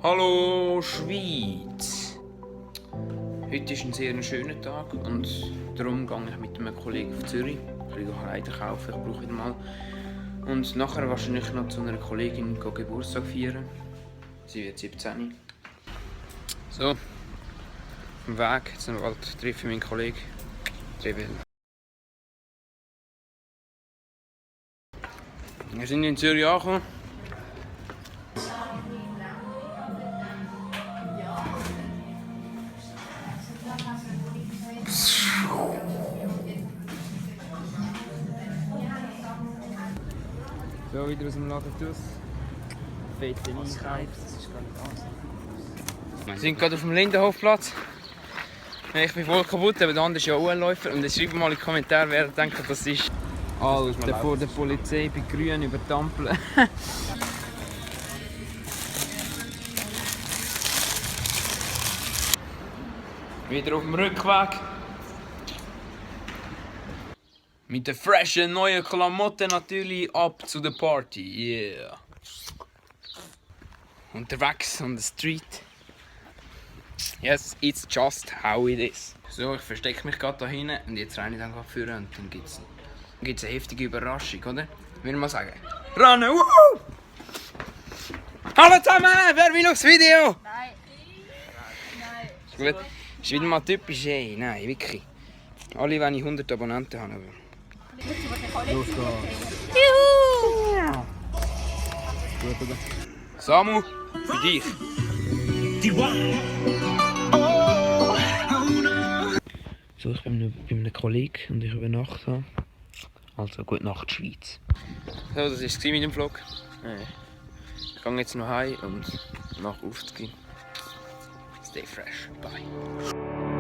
Hallo Schweiz! Heute ist ein sehr schöner Tag und darum gehe ich mit einem Kollegen auf Zürich. Ich gehe Kleider kaufen, ich brauche wieder mal. Und nachher wahrscheinlich noch zu einer Kollegin Geburtstag feiern. Sie wird 17. So, auf dem Weg zum Wald treffe ich meinen Kollegen. Wir sind in Zürich angekommen. So, wieder aus dem Laden raus. Fette Einkauf. Wir sind gerade auf dem Lindenhofplatz. Ich bin voll kaputt, aber der andere ist ja U-Läufer. Und jetzt schreibt mal in die Kommentare, wer denkt, das ist. Alter, vor der Polizei bei Grün übertampeln. Wieder auf dem Rückweg. Mit den freshen neuen Klamotten natürlich ab zu der Party. Yeah. Unterwegs on the street. Yes, it's just how it is. So, ich verstecke mich gerade da hinten und jetzt renne ich dann gerade vorne und dann gibt's eine heftige Überraschung, oder? Würde ich mal sagen. Rennen! Woohoo! Hallo zusammen! Wer will aufs Video? Nein. Nein. Ist gut. Ist wieder mal typisch, ey. Nein, wirklich. Alle, wenn ich 100 Abonnenten habe. Los geht's. Gut, oder? Samu, für dich. So, ich bin bei einem Kollegen und ich übernachte. Also, gute Nacht, Schweiz. So, das war es mit dem Vlog. Ich gehe jetzt noch heim und nach aufzugehen. Stay fresh. Bye.